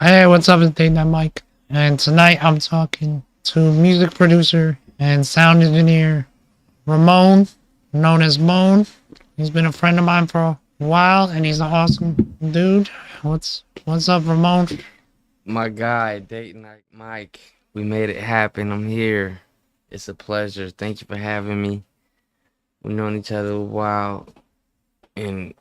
Hey, what's up? It's DateKnightMike, and tonight I'm talking to music producer and sound engineer Ramon, known as Moan. He's been a friend of mine for a while, and he's an awesome dude. What's up, Ramon? My guy, Date Night Mike. We made it happen. I'm here. It's a pleasure. Thank you for having me. We've known each other a while, and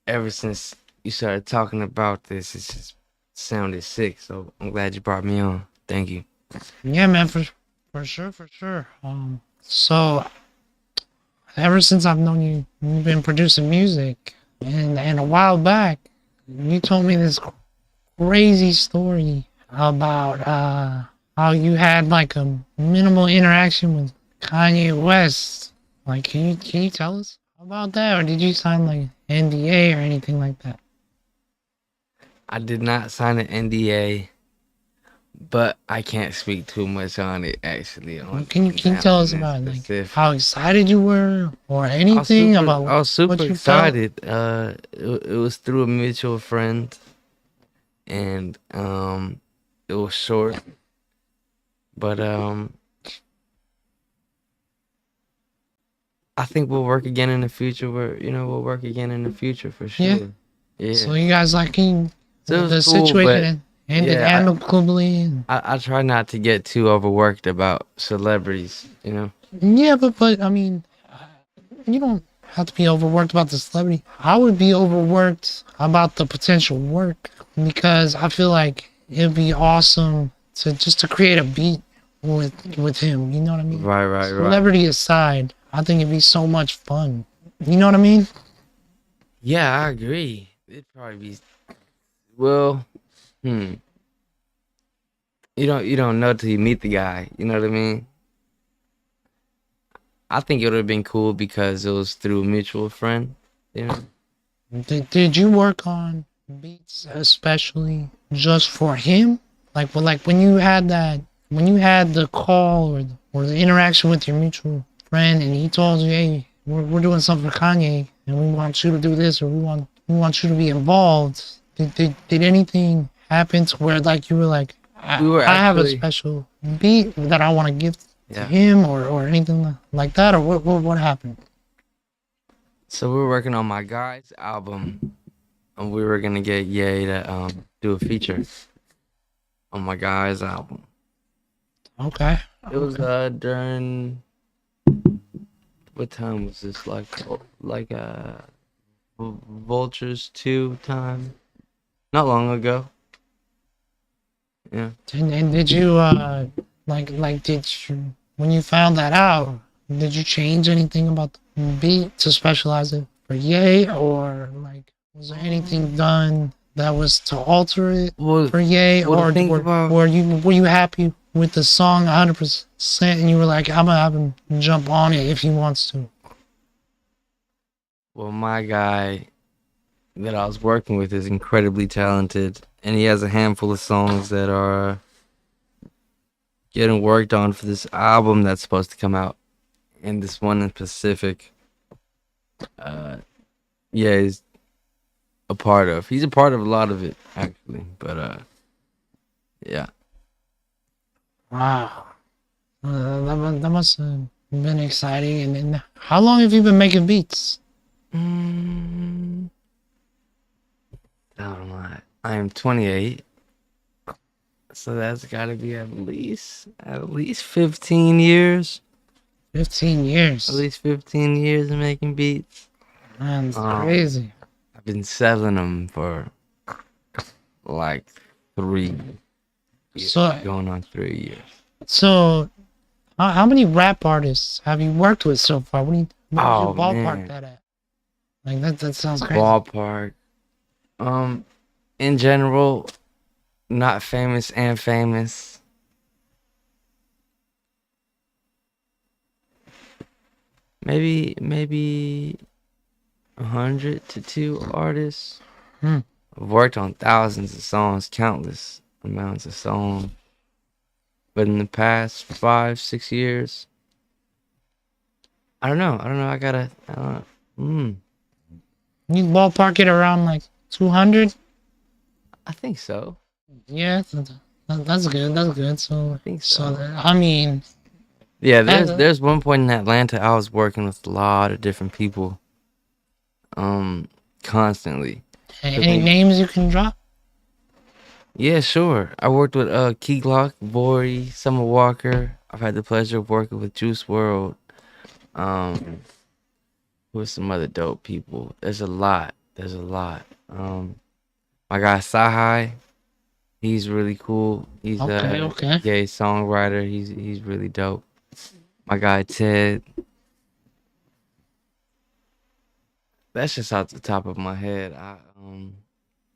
ever since you started talking about this, it's just sounded sick. So I'm glad you brought me on. Thank you. Yeah, man, for sure, for sure. So ever since I've known you, you've been producing music, and a while back, you told me this crazy story about how you had like a minimal interaction with Kanye West. Like, can you tell us about that, or did you sign like NDA or anything like that? I did not sign an NDA, but I can't speak too much on it actually. Well, On, can you that tell us one in about like specific. how excited you were, or anything I about was super what you felt? excited. It was through a mutual friend, and it was short, but I think we'll work again in the future. We'll work again in the future for Yeah. sure. Yeah. So you guys like So it was the cool, but situation ended yeah, amicably. I try not to get too overworked about celebrities. You know. Yeah, but I mean, you don't have to be overworked about the celebrity. I would be overworked about the potential work because I feel like it'd be awesome to create a beat with him. You know what I mean? Right, right, right. Celebrity aside, I think it'd be so much fun. You know what I mean? Yeah, I agree. It'd probably be well. Hmm. You don't know till you meet the guy. You know what I mean? I think it would have been cool because it was through a mutual friend. You know. Did you work on beats especially just for him? Like when you had the call or the interaction with your mutual friend, and he told you, hey, we're doing something for Kanye, and we want you to do this, or we want you to be involved. Did anything happen to where like you were like, We were I have a actually. special beat that I want to give to Yeah. him, or anything like that, or what happened? So we were working on my guy's album, and we were gonna get Ye to do a feature on my guy's album. Okay. It was Okay. during what time was this? Like Vultures 2 time, not long ago. Yeah. And did you did you, when you found that out, did you change anything about the beat to specialize it for Yay, or like was there anything done that was to alter it Well, for Yay, well, to or think about. were you happy with the song 100% and you were like, I'm gonna have him jump on it if he wants to? Well, my guy that I was working with is incredibly talented, and he has a handful of songs that are getting worked on for this album that's supposed to come out. And this one in specific, uh, yeah, he's a part of. He's a part of a lot of it actually, but yeah. Wow. That must have been exciting. And then how long have you been making beats? Mm, I don't know. I am 28, so that's got to be at least 15 years. 15 At years. least 15 years of making beats. Man, it's Um, crazy. I've been selling them for like 3 years, So, going on 3 years. so how many rap artists have you worked with so far? What would you Oh ballpark man, that at? Like that sounds crazy. ballpark. Um, in general, not famous and famous. Maybe 100 to 2 artists. Hmm. I've worked on thousands of songs, countless amounts of songs. But in the past 5, 6 years, I don't know. I don't know. I don't know. You ballpark it around like 200? I think so. Yeah, that's good. That's good. I So, think so so. that, I mean, Yeah, that, there's one point in Atlanta I was working with a lot of different people, um, constantly. 'Cause any names you can drop? yeah, sure. I worked with Key Glock, Bori, Summer Walker. I've had the pleasure of working with Juice World. Um, with some other dope people. There's a lot. There's a lot. My guy Sahai, he's really cool. He's Okay, a okay. gay songwriter. He's really dope. My guy Ted. That's just off the top of my head.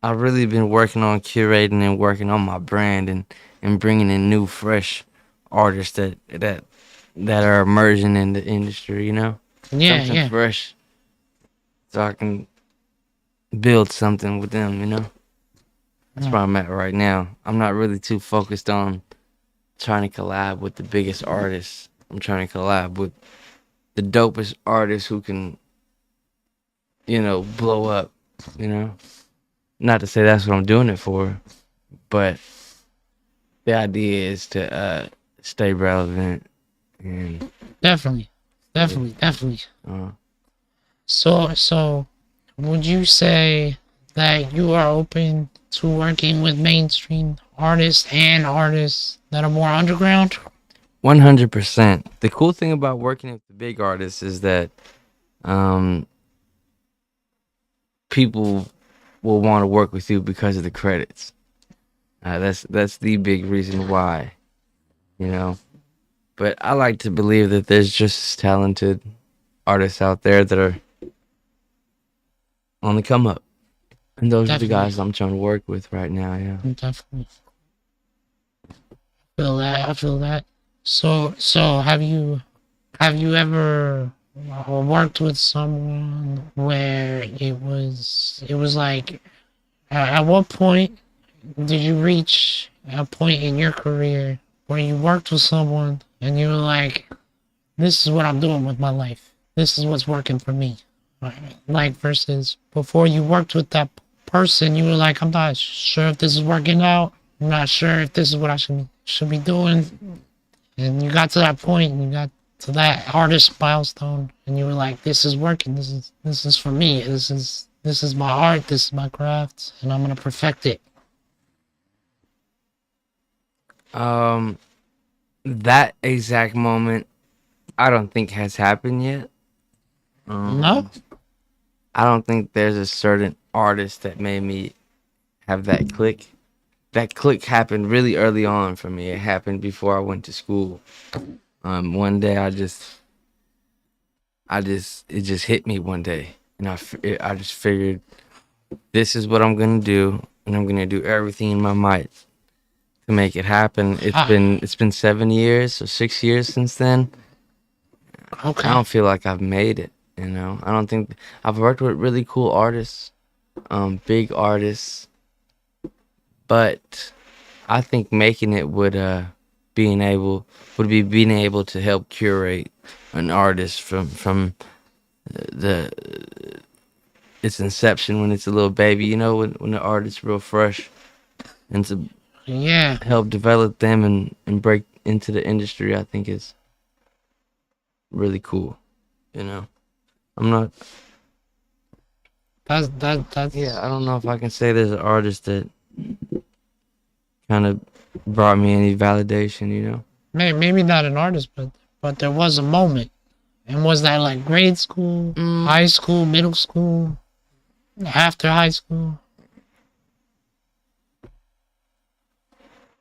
I've really been working on curating and working on my brand and bringing in new, fresh artists that are emerging in the industry. You know, Yeah, something yeah. fresh, so I can build something with them. You know, that's Mm, where I'm at right now. I'm not really too focused on trying to collab with the biggest artists. I'm trying to collab with the dopest artists who can, blow up. You know, not to say that's what I'm doing it for, but the idea is to stay relevant and definitely, yeah. definitely, definitely. Uh, So, would you say that you are open to working with mainstream artists and artists that are more underground? 100%. The cool thing about working with the big artists is that um, people will want to work with you because of the credits. That's the big reason why, you know. But I like to believe that there's just as talented artists out there that are on the come up, and those are the Definitely, guys I'm trying to work with right now. Yeah. definitely. Feel that. I feel that. So have you ever worked with someone where it was like at what point did you reach a point in your career where you worked with someone and you were like, this is what I'm doing with my life. This is what's working for me. Like versus before you worked with that person, you were like, I'm not sure if this is working out. I'm not sure if this is what I should be doing. And you got to that point, and you got to that artist milestone, and you were like, this is working. This is for me. This is my art. This is my craft, and I'm gonna perfect it. Um, that exact moment, I don't think has happened yet. No? Um, I don't think there's a certain artist that made me have that click. That click happened really early on for me. It happened before I went to school. One day it just hit me one day, and I just figured this is what I'm gonna do, and I'm gonna do everything in my might to make it happen. Ah, It's been 7 years or 6 years since then. I okay. don't feel like I've made it. You know, I don't think I've worked with really cool artists, big artists, but I think making it would be being able to help curate an artist from the its inception when it's a little baby. You know, when the artist's real fresh, and to Yeah. help develop them and break into the industry, I think is really cool. You know, I'm not. Yeah, I That's don't know if I can say there's an artist that kind of brought me any validation. You know. maybe not an artist, but there was a moment. And was that like grade school, Mm, high school, middle school, after high school?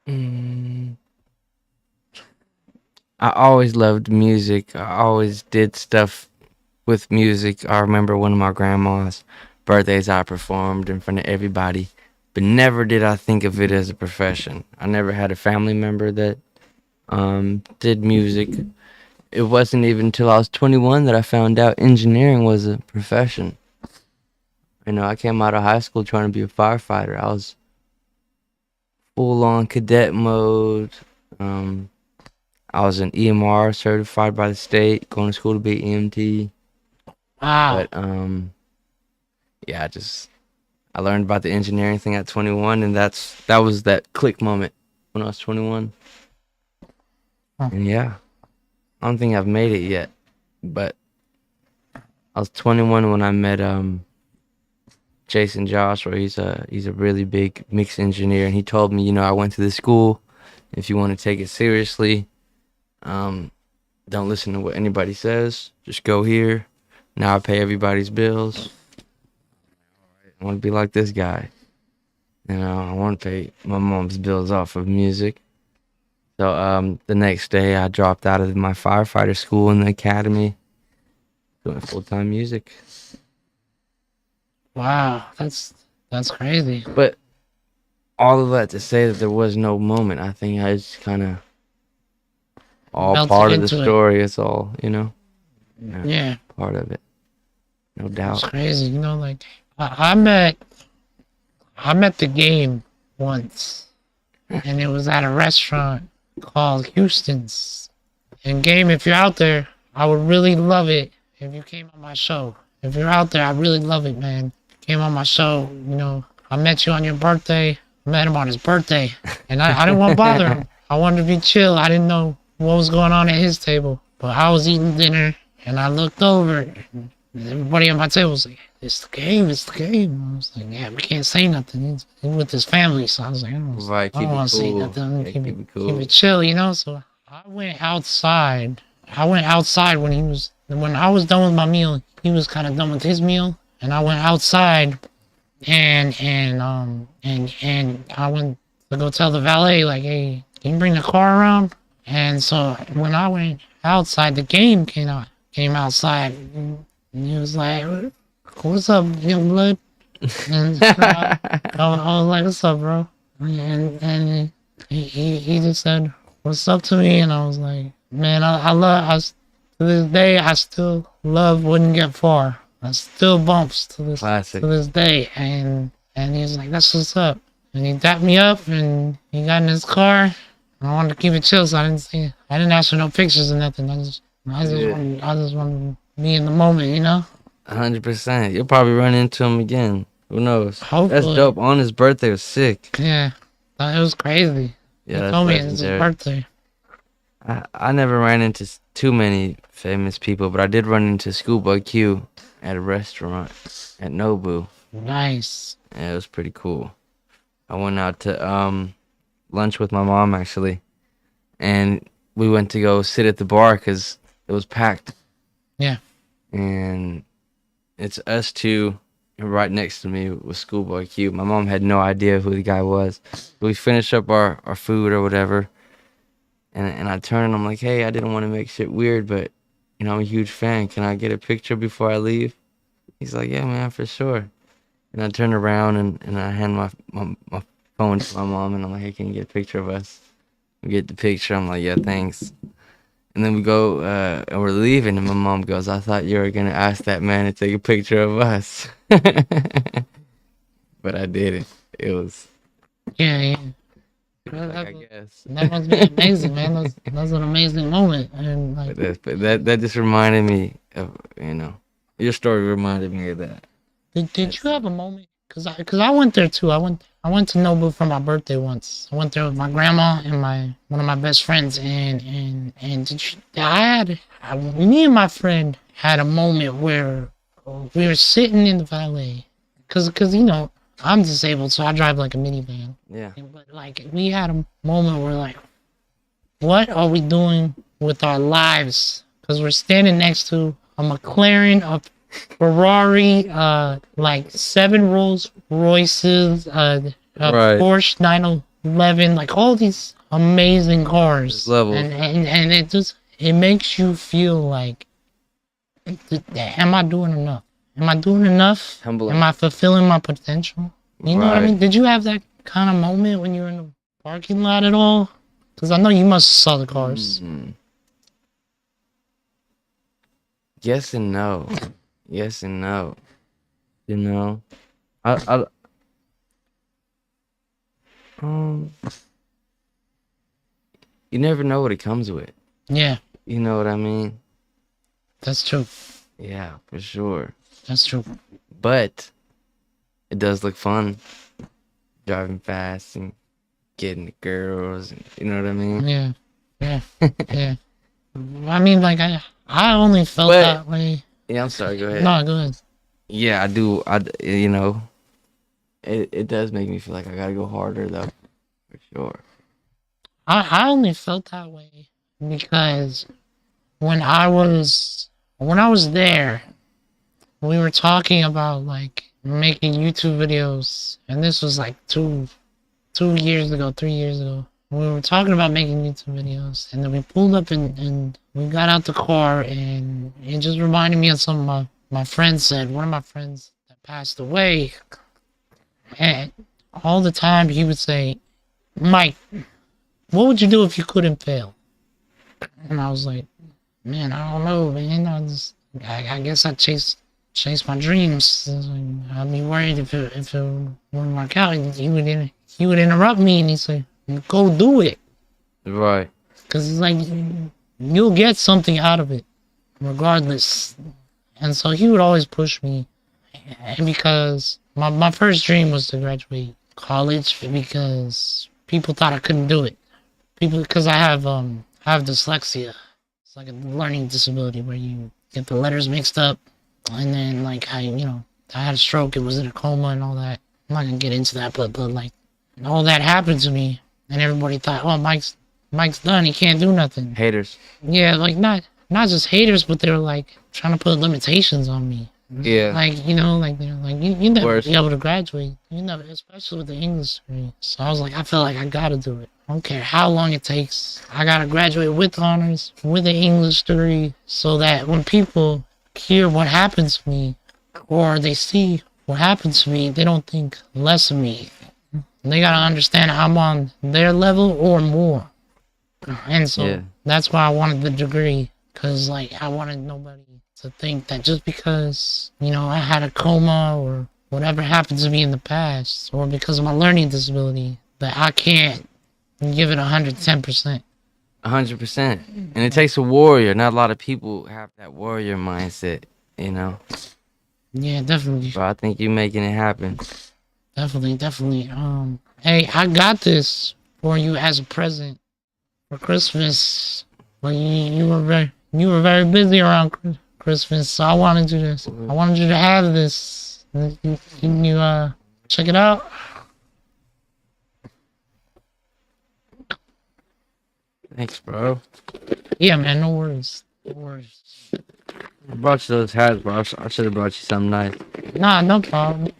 mm. I always loved music. I always did stuff with music. I remember one of my grandma's birthdays I performed in front of everybody, but never did I think of it as a profession. I never had a family member that did music. It wasn't even until I was 21 that I found out engineering was a profession. You know, I came out of high school trying to be a firefighter. I was full on cadet mode. Um, I was an EMR certified by the state, going to school to be EMT. But Wow. yeah, I just I learned about the engineering thing at 21, and that was that click moment when I was 21. Huh. And yeah, I don't think I've made it yet, but I was 21 when I met Jason Joshua. He's a really big mix engineer, and he told me, I went to this school. If you want to take it seriously, don't listen to what anybody says. Just go here. Now I pay everybody's bills. I want to be like this guy. I want to pay my mom's bills off of music. So the next day I dropped out of my firefighter school in the academy, doing full-time music. Wow, that's crazy. But all of that to say that there was no moment. I think I just kind of all Melted part of the into it. story. It's all, Yeah, part of it. No that's doubt. crazy. Like I met the game once, and it was at a restaurant called Houston's. And Game, if you're out there, I would really love it if you came on my show. If you're out there, I really love it, man. Came on my show, I met you on your birthday. I met him on his birthday, and I didn't want to bother him. I wanted to be chill. I didn't know what was going on at his table, but I was eating dinner, and I looked over, and everybody at my table was like, it's the game. I was like, yeah, we can't say nothing. He's with his family, so I was like, I don't Right, keep it want to say cool. nothing. Yeah, Keep keep it it cool. chill, So I went outside. When I was done with my meal. He was kind of done with his meal, and I went outside, and I went to go tell the valet, like, hey, can you bring the car around? And so when I went outside, the game came outside, and he was like, what's up, young blood? And I was like, what's up, bro? And he just said, what's up to me? And I was like, man, to this day, I still love Wouldn't Get Far. I still bumps to Classic. this day. And he was like, that's what's up. And he dapped me up, and he got in his car. And I wanted to keep it chill, so I didn't ask for no pictures or nothing. I just wanted to be in the moment, 100%. You'll probably run into him again. Who knows? Hopefully. That's dope. On his birthday was sick. Yeah, it was crazy. Yeah, He that's told me it's his legendary. birthday. I never ran into too many famous people, but I did run into Schoolboy Q at a restaurant at Nobu. Nice. Yeah, it was pretty cool. I went out to lunch with my mom, actually, and we went to go sit at the bar because it was packed. Yeah. And it's us two, and right next to me was Schoolboy Q. My mom had no idea who the guy was. We finished up our food or whatever, and I turned and I'm like, hey, I didn't want to make shit weird, but I'm a huge fan. Can I get a picture before I leave? He's like, yeah, man, for sure. And I turn around and I hand my phone to my mom, and I'm like, hey, can you get a picture of us? We get the picture. I'm like, yeah, thanks. And then we go, and we're leaving, and my mom goes, I thought you were going to ask that man to take a picture of us. But I didn't. It was, Yeah. I guess. That must be amazing, man. That's an amazing moment. And like, But that just reminded me of, your story reminded me of that. did you have a moment? Cause I went there too. I went to Nobu for my birthday once. I went there with my grandma and one of my best friends. And me and my friend had a moment where we were sitting in the valet. Cause I'm disabled, so I drive like a minivan. Yeah. But like we had a moment where like, what are we doing with our lives? Because we're standing next to a McLaren, a Ferrari, like 7 Rolls Royces, a Right. Porsche 911, like all these amazing cars. Levels. And it makes you feel like, am I doing enough? Am I doing enough? Humbling. Am I fulfilling my potential? You know what I Right. mean? Did you have that kind of moment when you were in the parking lot at all? Because I know you must have saw the cars. Mhm. Yes and no. Yes and no. I you never know what it comes with. Yeah, You know what I mean? that's true. Yeah, for sure. That's true. But it does look fun driving fast and getting the girls. And, you know what I mean? Yeah, yeah, yeah. I mean, like I only felt But that way. yeah, I'm sorry. Go ahead. No, go ahead. Yeah, I do. It does make me feel like I gotta go harder though, for sure. I only felt that way because when I was there, we were talking about like making YouTube videos, and this was like 2 years ago, 3 years ago. We were talking about making YouTube videos, and then we pulled up and we got out the car, and it just reminded me of something my friend said. One of my friends that passed away, and all the time he would say, "Mike, what would you do if you couldn't fail?" And I was like, man, I don't know, man. I guess I'd chase my dreams. I'd be worried if it wouldn't work out. He would interrupt me and he'd say, "Go do it," Right. because it's like you'll get something out of it, regardless. And so he would always push me, and because my first dream was to graduate college because people thought I couldn't do it. Because I have dyslexia. It's like a learning disability where you get the letters mixed up, and then like I had a stroke, it was in a coma and all that. I'm not gonna get into that, but like all that happened to me, and everybody thought, oh, Mike's done, he can't do nothing. Haters. Yeah, like not just haters, but they were like trying to put limitations on me. Yeah. Like like they're like you never Worse. be able to graduate. You never, especially with the English degree. So I was like, I feel like I gotta do it. I don't care how long it takes. I gotta graduate with honors, with an English degree, so that when people hear what happened to me, or they see what happened to me, they don't think less of me. They gotta understand I'm on their level or more. And so Yeah. that's why I wanted the degree, because like I wanted nobody to think that just because I had a coma or whatever happened to me in the past, or because of my learning disability, that I can't give it 110%. 100%. And it takes a warrior. Not a lot of people have that warrior mindset, you know. Yeah, definitely, But I think you making it happen. definitely. Hey, I got this for you as a present for Christmas. But you were very busy around Christmas, so I wanted you to have this. Can you check it out? Thanks, bro. Yeah, man, no worries. No worries. I brought you those hats, bro. I should have brought you something nice. Nah, no problem.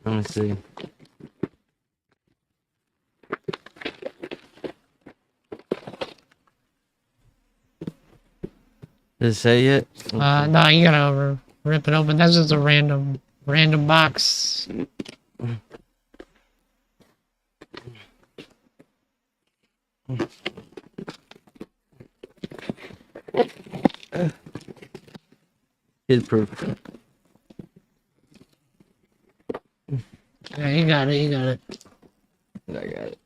Let me see. Does it say yet? Nah, you gotta rip it open. That's just a random box. Kid proof. Yeah, you got it. You got it. I got it.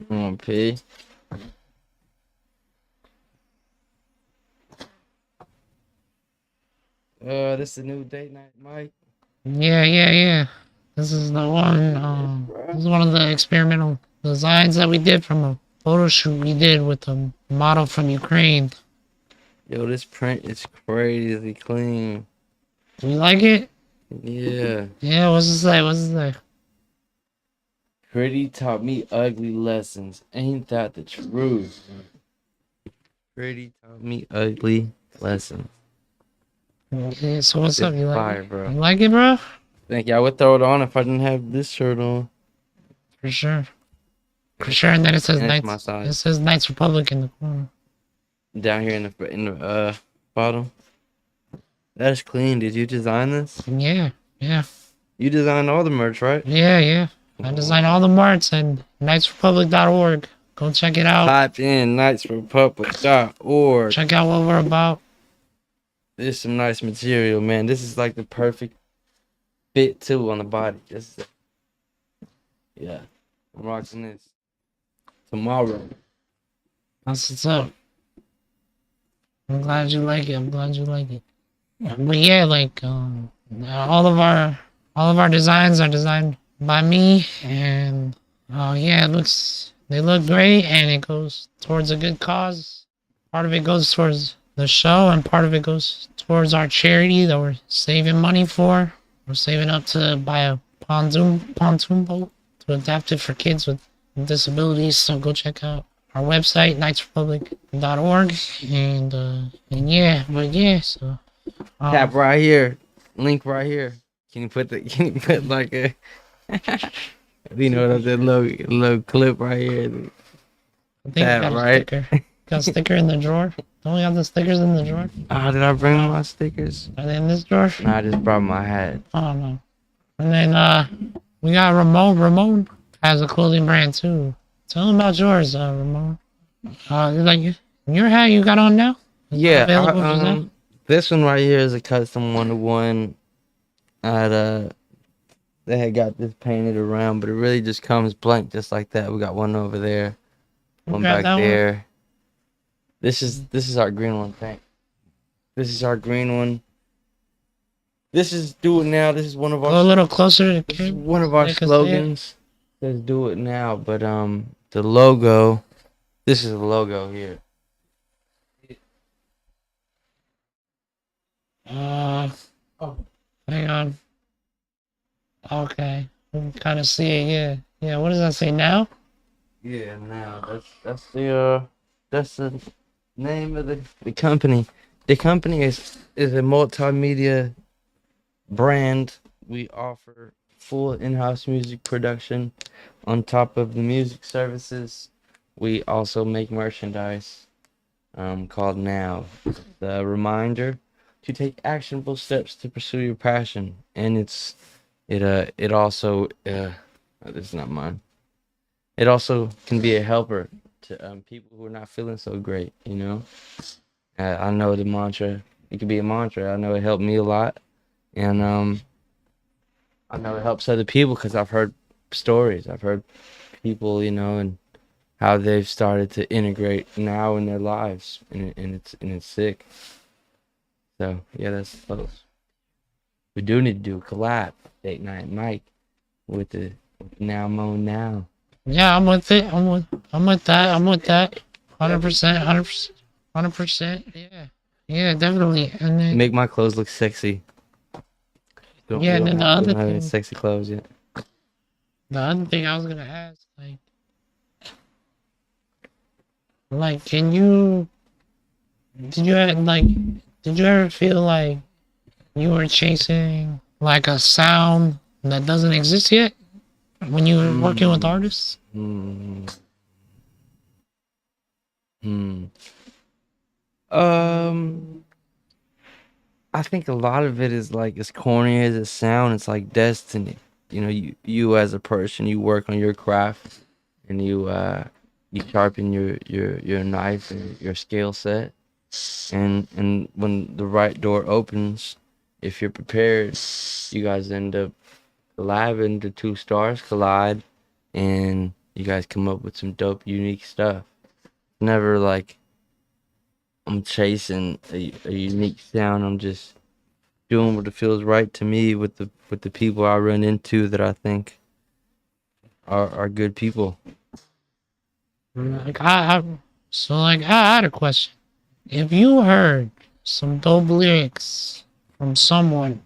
Come on, P. This is the new date night, Mike. Yeah. This is the one. This is one of the experimental designs that we did from a photo shoot we did with a model from Ukraine. Yo, this print is crazy clean. Do you like it? Yeah. Yeah. What's it say? What's it say? Pretty taught me ugly lessons. Ain't that the truth? Pretty taught me ugly lessons. Yeah, so what's up? You like Fire, it? bro. You like it, bro? Thank you. I would throw it on if I didn't have this shirt on. For sure. For sure. And then it says And it's my Knights. size. It says Knights Republic in the corner. Down here in the bottom. That is clean. Did you design this? Yeah. You designed all the merch, right? Yeah. I designed all the marts and knightsrepublic.org. Go check it out. Type in knightsrepublic.org. Check out what we're about. This is some nice material, man. This is like the perfect fit too on the body. Yeah. I'm rocking this tomorrow. That's what's up. I'm glad you like it. I'm glad you like it. But yeah, like all of our designs are designed by me, and yeah, they look great, and it goes towards a good cause. Part of it goes towards the show, and part of it goes towards our charity that we're saving money for. We're saving up to buy a pontoon boat to adapt it for kids with disabilities. So go check out our website, knightsrepublic.org, and yeah, but yeah, so Tap right here. Link right here. Can you put like a you know what I'm saying? Little clip right here. I think I got a sticker. Got a sticker in the drawer. Don't we have the stickers in the drawer? Oh, did I bring my stickers? Are they in this drawer? Nah, I just brought my hat. Oh no. And then we got Ramon. Ramon has a clothing brand too. Tell them about yours, Ramon. Like your hat you got on now? Yeah, this one right here is a custom 1-to-1. They had got this painted around, but it really just comes blank just like that. We got one over there, one back there. One? This is our green one. This is our green one. This is do it now. This is one of our. Go a little closer to the camera. One of our slogans says "Do it now," but the logo. This is the logo here. Oh, hang on. Okay, we can kind of see it. Yeah, yeah. What does that say now? Yeah, now that's the name of the company. The company is a multimedia brand. We offer full in-house music production on top of the music services. We also make merchandise called Now. The reminder to take actionable steps to pursue your passion, and it also this is not mine. It also can be a helper to people who are not feeling so great, you know. I know the mantra, it could be a mantra. I know it helped me a lot, and I know it helps other people because I've heard stories. I've heard people, you know, and how they've started to integrate now in their lives, and it's sick. So yeah, that's close. We do need to do a collab, DateKnightMike, with the Now MON Now. Yeah, I'm with it. I'm with that. 100%. 100%. Yeah. Yeah, definitely. And then make my clothes look sexy. Yeah, and then the other thing, sexy clothes yet. The other thing I was gonna ask, like, did you ever feel like you were chasing like a sound that doesn't exist yet when you were working with artists? I think a lot of it is like, as corny as it sounds, it's like destiny. You know, you as a person, you work on your craft, and you sharpen your knife and your skill set, and when the right door opens, if you're prepared, you guys end up collabing. The two stars collide, and you guys come up with some dope, unique stuff. Never like I'm chasing a unique sound. I'm just doing what it feels right to me with the people I run into that I think are good people. I had a question. If you heard some dope lyrics from someone,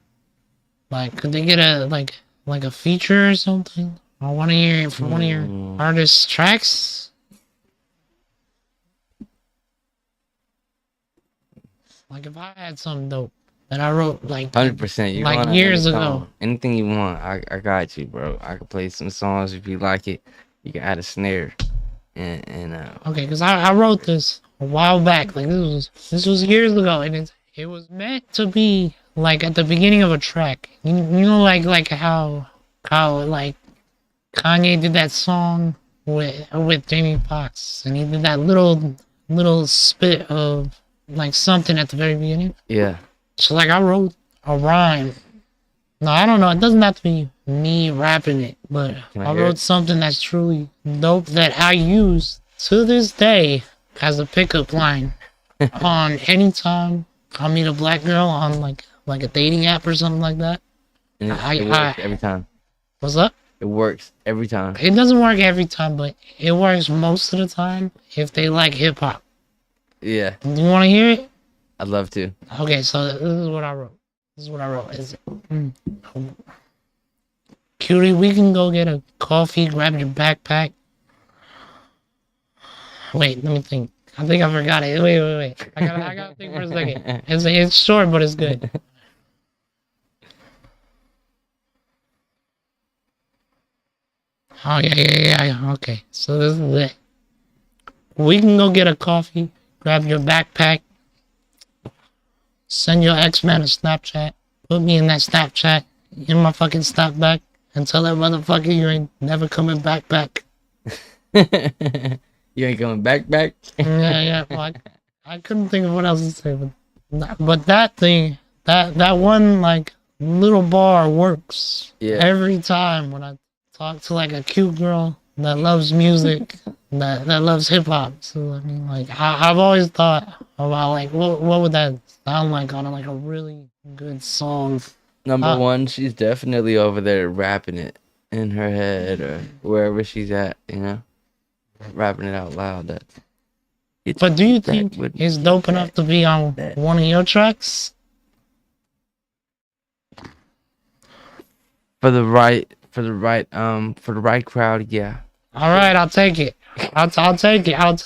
like, could they get a feature or something on one of your artist tracks? Like, if I had something dope that I wrote, like 100%, like years ago. Anything you want, I got you, bro. I could play some songs if you like it. You can add a snare, and okay, because I wrote this a while back. Like, this was years ago, and it was meant to be like at the beginning of a track. You know, like how like Kanye did that song with Jamie Foxx, and he did that little spit of like something at the very beginning. Yeah. So like I wrote a rhyme. No, I don't know. It doesn't have to be me rapping it, but I wrote something that's truly dope that I use to this day as a pickup line on anytime I meet a black girl on like a dating app or something like that. And it I works every time. what's up? It works every time. It doesn't work every time, but it works most of the time if they like hip hop. Yeah, Do you want to hear it? I'd love to. Okay, so this is what I wrote. Cutie, we can go get a coffee, grab your backpack. Wait, let me think. I think I forgot it. Wait. I gotta think for a second. It's short, but it's good. Oh, yeah. Okay, so this is it. We can go get a coffee, grab your backpack, send your ex-man a Snapchat, put me in that Snapchat, in my fucking snapback, and tell that motherfucker you ain't never coming back. You ain't coming back? Yeah. Well, I couldn't think of what else to say, but that thing, that one like little bar works every time when I talk to like a cute girl that loves music, that loves hip hop. So I mean, like I've always thought about like what would that sound like on like a really good song. Number one, she's definitely over there rapping it in her head or wherever she's at, you know, rapping it out loud. But do you think it's dope enough to be on one of your tracks? For the right crowd, yeah. All right, I'll take it. I'll take it. I'll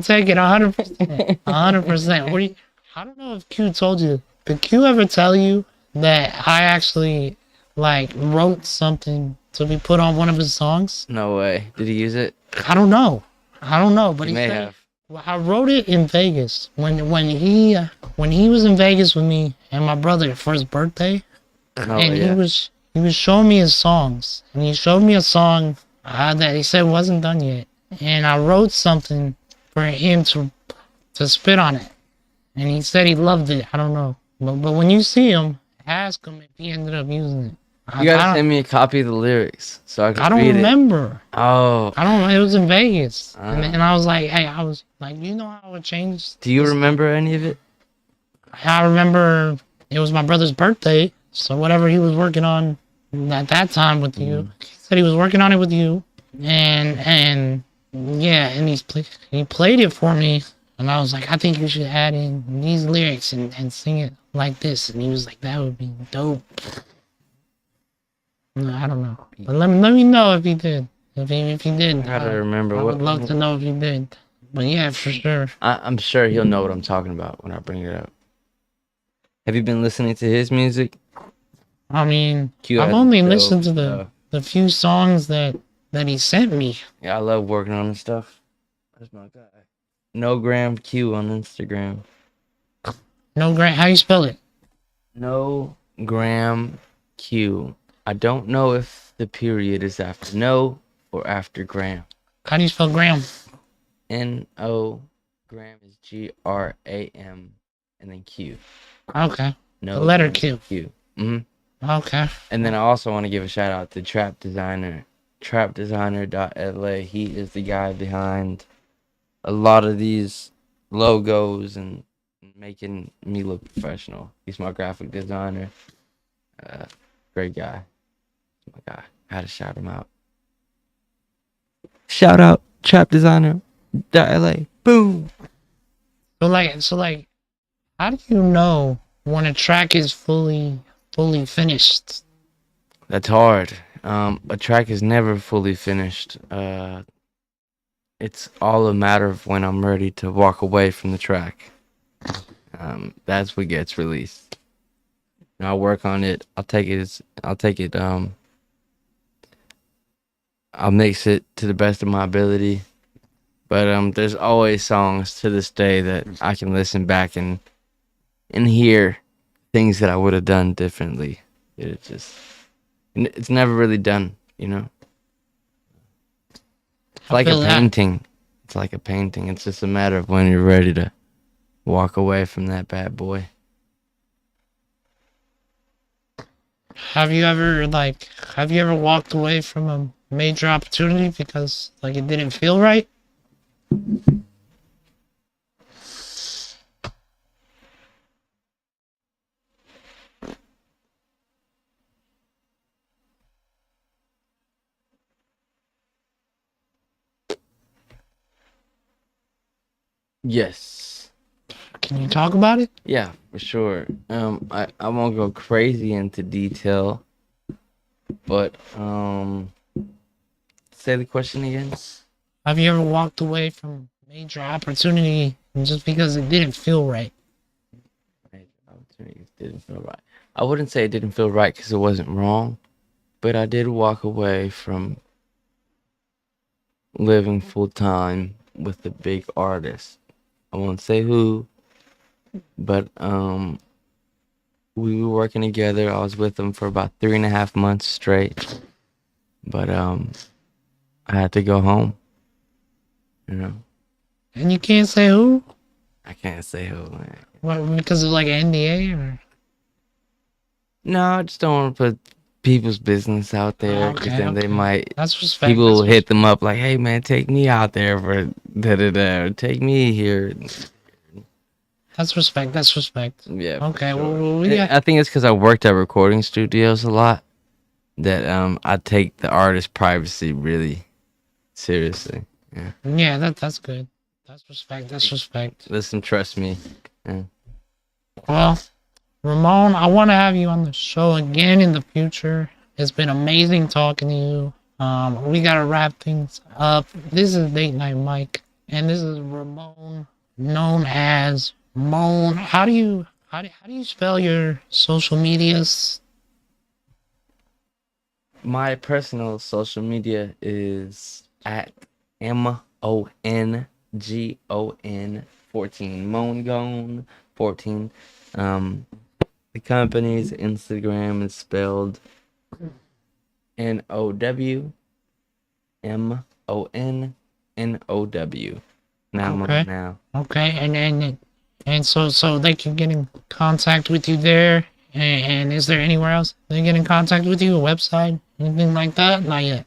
take it 100%. 100%. I don't know if Q told you. Did Q ever tell you that I actually like wrote something to be put on one of his songs? No way. Did he use it? I don't know, but he may have. Well, I wrote it in Vegas when he was in Vegas with me and my brother for his birthday, he was showing me his songs, and he showed me a song that he said wasn't done yet, and I wrote something for him to spit on it, and he said he loved it. I don't know, but when you see him, ask him if he ended up using it. You gotta send me a copy of the lyrics so I can read it. I don't remember. Oh. I don't know. It was in Vegas. And I was like, hey, you know how it changed? Do you remember any of it? I remember it was my brother's birthday. So whatever he was working on at that time with you, he said he was working on it with you. And he played it for me. And I was like, I think you should add in these lyrics and sing it like this. And he was like, that would be dope. No, I don't know. But let me know if he did. If he did. I gotta remember. I would love to know if he did. But yeah, for sure. I'm sure he'll know what I'm talking about when I bring it up. Have you been listening to his music? I mean, I've only listened to the few songs that he sent me. Yeah, I love working on this stuff. That's my guy. No Gram Q on Instagram. No Gram. How you spell it? No Gram Q. I don't know if the period is after no or after gram. How do you spell gram? N-O. Gram is G-R-A-M and then Q. Okay. No. The letter Q. Q. Mm-hmm. Okay. And then I also want to give a shout out to Trap Designer. TrapDesigner.la. He is the guy behind a lot of these logos and making me look professional. He's my graphic designer. Great guy. My guy. I had to shout him out. Shout out TrapDesigner.la. Boom. So like, how do you know when a track is fully finished? That's hard. A track is never fully finished. It's all a matter of when I'm ready to walk away from the track. That's what gets released. And I'll work on it. I'll mix it to the best of my ability. But there's always songs to this day that I can listen back and hear things that I would have done differently. It's never really done, you know? It's like a painting. It's like a painting. It's just a matter of when you're ready to walk away from that bad boy. Have you ever walked away from a major opportunity because like it didn't feel right? Yes. Can you talk about it? Yeah, for sure. I won't go crazy into detail, but say the question again. Have you ever walked away from a major opportunity just because it didn't feel right? Opportunities didn't feel right. I wouldn't say it didn't feel right because it wasn't wrong, but I did walk away from living full time with a big artist. I won't say who, but we were working together. I was with him for about 3.5 months straight, but I had to go home. You know, And you can't say who? I can't say who. Man. What, because of like an NDA or? No, I just don't want to put people's business out there because Okay, then they okay. might. That's respect. People will That's hit them up like, "Hey, man, take me out there for da da da. Or take me here." That's respect. That's respect. Yeah. Okay. For Well, sure. we got. I think it's because I worked at recording studios a lot that I take the artist privacy really seriously. Yeah. Yeah, that's good. That's respect. That's respect. Listen, trust me. Yeah. Well, Ramon, I want to have you on the show again in the future. It's been amazing talking to you. We gotta wrap things up. This is Date Night Mike, and this is Ramon, known as Moan. How do you spell your social medias? My personal social media is at MONGON 14. Mongon 14. The company's Instagram is spelled NOWMONNOW. Now I'm Okay. on now. Okay, and so they can get in contact with you there. And is there anywhere else they get in contact with you? A website, anything like that? Not yet.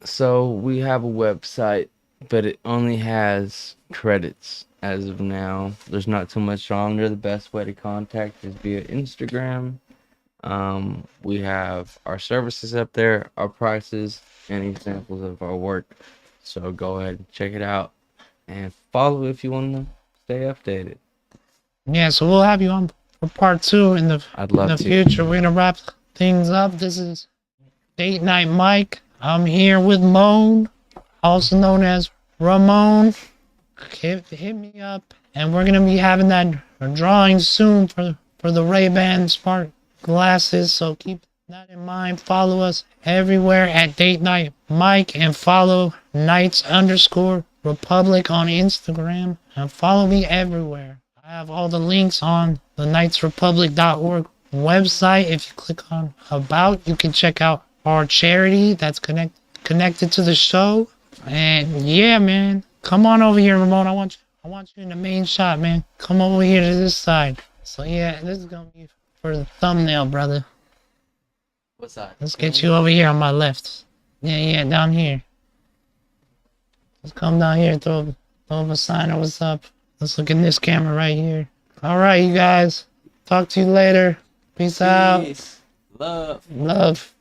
So we have a website, but it only has credits as of now. There's not too much on there. The best way to contact is via Instagram. We have our services up there, our prices, and examples of our work. So go ahead and check it out and follow if you want to stay updated. Yeah, so we'll have you on for part 2 in the I'd love to. future. We're gonna wrap things up. This is Date Night Mike. I'm here with Moan, also known as Ramon. Hit me up, and we're gonna be having that drawing soon for the Ray-Ban Smart glasses. So keep that in mind. Follow us everywhere at Date Night Mike, and follow Knights_Republic on Instagram, and follow me everywhere. I have all the links on the knightsrepublic.org website. If you click on About, you can check out our charity that's connected to the show. And yeah, man, come on over here, Ramon. I want you in the main shot, man. Come over here to this side. So yeah, this is gonna be for the thumbnail, brother. What's that? Let's get you over here on my left. Yeah, down here. Let's come down here, throw up a sign of what's up. Let's look in this camera right here. All right, you guys. Talk to you later. Peace out. Love. Love.